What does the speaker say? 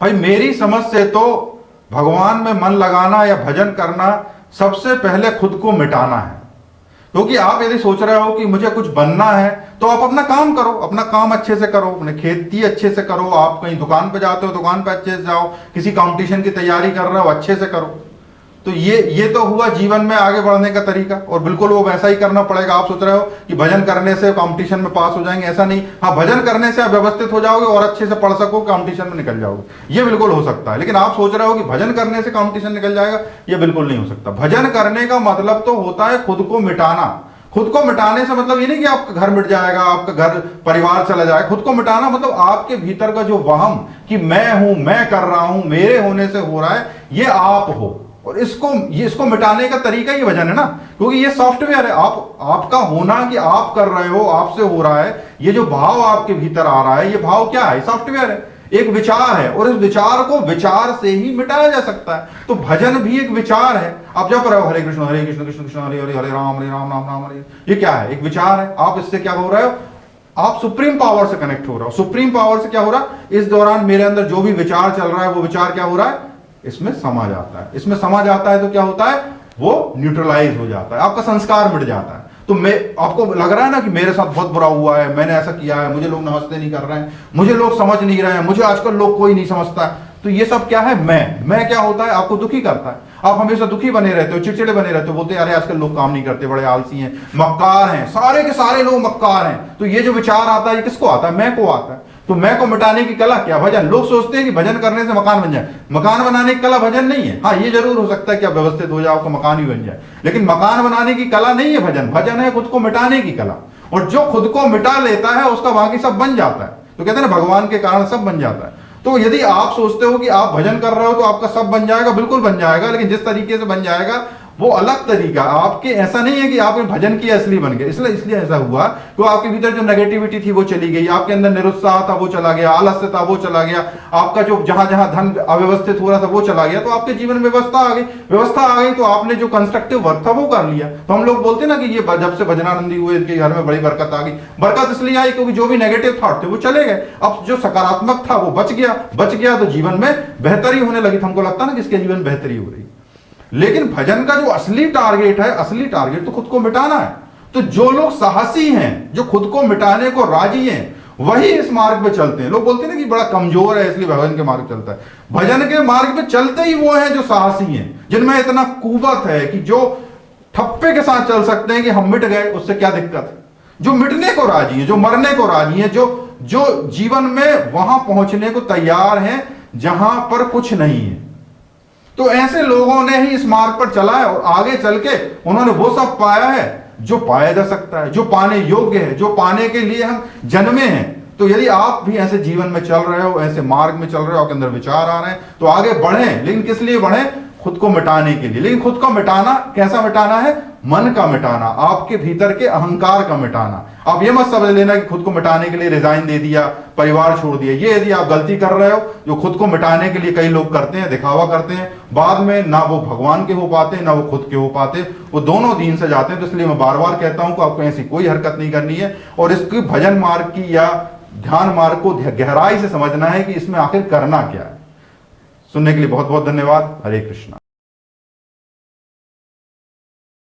भाई मेरी समझ से तो भगवान में मन लगाना या भजन करना सबसे पहले खुद को मिटाना है। क्योंकि आप यदि सोच रहे हो कि मुझे कुछ बनना है तो आप अपना काम करो, अपना काम अच्छे से करो, अपने खेती अच्छे से करो, आप कहीं दुकान पे जाते हो दुकान पे अच्छे से जाओ, किसी कंपटीशन की तैयारी कर रहे हो अच्छे से करो। तो ये तो हुआ जीवन में आगे बढ़ने का तरीका, और बिल्कुल वो वैसा ही करना पड़ेगा। आप सोच रहे हो कि भजन करने से कंपटीशन में पास हो जाएंगे, ऐसा नहीं। हाँ, भजन करने से आप व्यवस्थित हो जाओगे और अच्छे से पढ़ सको, कंपटीशन में निकल जाओगे, ये बिल्कुल हो सकता है। लेकिन आप सोच रहे हो कि भजन करने से कंपटीशन निकल जाएगा, ये बिल्कुल नहीं हो सकता। भजन करने का मतलब तो होता है खुद को मिटाना। खुद को मिटाने से मतलब ये नहीं कि आपका घर मिट जाएगा, आपका घर परिवार चला जाएगा। खुद को मिटाना मतलब आपके भीतर का जो वहम कि मैं हूं, मैं कर रहा हूं, मेरे होने से हो रहा है, ये आप हो। और इसको मिटाने का तरीका ही भजन है ना, क्योंकि ये सॉफ्टवेयर है। आपका होना कि आप कर रहे हो, आपसे हो रहा है, ये जो भाव आपके भीतर आ रहा है, ये भाव क्या है? सॉफ्टवेयर है, एक विचार है, और इस विचार को विचार से ही मिटाया जा सकता है। तो भजन भी एक विचार है। आप जब रहे हो हरे कृष्ण कृष्ण कृष्ण हरे हरे, हरे राम राम राम हरे, ये क्या है? एक विचार है। आप इससे क्या हो रहे हो? आप सुप्रीम पावर से कनेक्ट हो रहे हो। सुप्रीम पावर से क्या हो रहा है? इस दौरान मेरे अंदर जो भी विचार चल रहा है, वो विचार क्या हो रहा है? इसमें समा जाता है। इसमें समा जाता है तो क्या होता है? वो न्यूट्रलाइज हो जाता है, आपका संस्कार मिट जाता है। तो मैं आपको लग रहा है ना कि मेरे साथ बहुत बुरा हुआ है, मैंने ऐसा किया है, मुझे लोग नमस्ते नहीं कर रहे हैं, मुझे लोग समझ नहीं रहे हैं, मुझे आजकल लोग कोई नहीं समझता है। तो ये सब क्या है? मैं क्या होता है? आपको दुखी करता है। आप हमेशा दुखी बने रहते हो, चिड़चिड़े बने रहते हो, बोलते हैं अरे आजकल लोग काम नहीं करते, बड़े आलसी हैं, मक्कार हैं, सारे के सारे लोग मक्कार हैं। तो ये जो विचार आता है, ये किसको आता है? मैं को आता है। तो मैं को मिटाने की कला क्या? भजन। लोग सोचते हैं कि भजन करने से मकान बन जाए। मकान बनाने की कला भजन नहीं है। हाँ, ये जरूर हो सकता है कि आप व्यवस्थित हो जाओ, आपका मकान भी बन जाए, लेकिन मकान बनाने की कला नहीं है भजन। भजन है खुद को मिटाने की कला, और जो खुद को मिटा लेता है उसका बाकी सब बन जाता है। तो कहते हैं ना, भगवान के कारण सब बन जाता है। तो यदि आप सोचते हो कि आप भजन कर रहे हो तो आपका सब बन जाएगा, बिल्कुल बन जाएगा, लेकिन जिस तरीके से बन जाएगा वो अलग तरीका। आपके ऐसा नहीं है कि आपने भजन किया इसलिए बन गया। इसलिए ऐसा हुआ कि आपके भीतर जो नेगेटिविटी थी वो चली गई, आपके अंदर निरुत्साह था वो चला गया, आलस्य था वो चला गया, आपका जो जहां जहां धन अव्यवस्थित हो रहा था वो चला गया, तो आपके जीवन में व्यवस्था आ गई। तो आपने जो कंस्ट्रक्टिव वर्क था वो कर लिया। तो हम लोग बोलते ना कि ये जब से भजनानंदी हुए इनके घर में बड़ी बरकत आ गई। बरकत इसलिए आई क्योंकि जो भी नेगेटिव थॉट थे वो चले गए, अब जो सकारात्मक था वो बच गया। तो जीवन में बेहतरी होने लगी। तो हमको लगता ना कि इसके जीवन बेहतरी हो रही। लेकिन भजन का जो असली टारगेट तो खुद को मिटाना है। तो जो लोग साहसी हैं, जो खुद को मिटाने को राजी हैं, वही इस मार्ग पे चलते हैं। लोग बोलते हैं ना कि बड़ा कमजोर है इसलिए भजन के मार्ग चलता है। भजन के मार्ग पे चलते ही वो हैं जो साहसी हैं, जिनमें इतना कुवत है कि जो ठप्पे के साथ चल सकते हैं कि हम मिट गए, उससे क्या दिक्कत है। जो मिटने को राजी है, जो मरने को राजी है, जो जीवन में वहां पहुंचने को तैयार हैं जहां पर कुछ नहीं है। तो ऐसे लोगों ने ही इस मार्ग पर चला है, और आगे चल के उन्होंने वो सब पाया है जो पाया जा सकता है, जो पाने योग्य है, जो पाने के लिए हम जन्मे हैं। तो यदि आप भी ऐसे जीवन में चल रहे हो, ऐसे मार्ग में चल रहे हो, आपके अंदर विचार आ रहे हैं, तो आगे बढ़ें। लेकिन किस लिए बढ़ें? खुद को मिटाने के लिए। लेकिन खुद को मिटाना कैसा मिटाना है? मन का मिटाना, आपके भीतर के अहंकार का मिटाना। आप ये मत समझ लेना कि खुद को मिटाने के लिए रिजाइन दे दिया, परिवार छोड़ दिया। ये यदि आप गलती कर रहे हो, जो खुद को मिटाने के लिए कई लोग करते हैं, दिखावा करते हैं, बाद में ना वो भगवान के हो पाते, ना वो खुद के हो पाते, वो दोनों दीन से जाते हैं। तो इसलिए मैं बार बार कहता हूं कि आपको ऐसी कोई हरकत नहीं करनी है, और इसकी भजन मार्ग की या ध्यान मार्ग को गहराई से समझना है कि इसमें आखिर करना क्या है। सुनने के लिए बहुत बहुत धन्यवाद। हरे कृष्णा।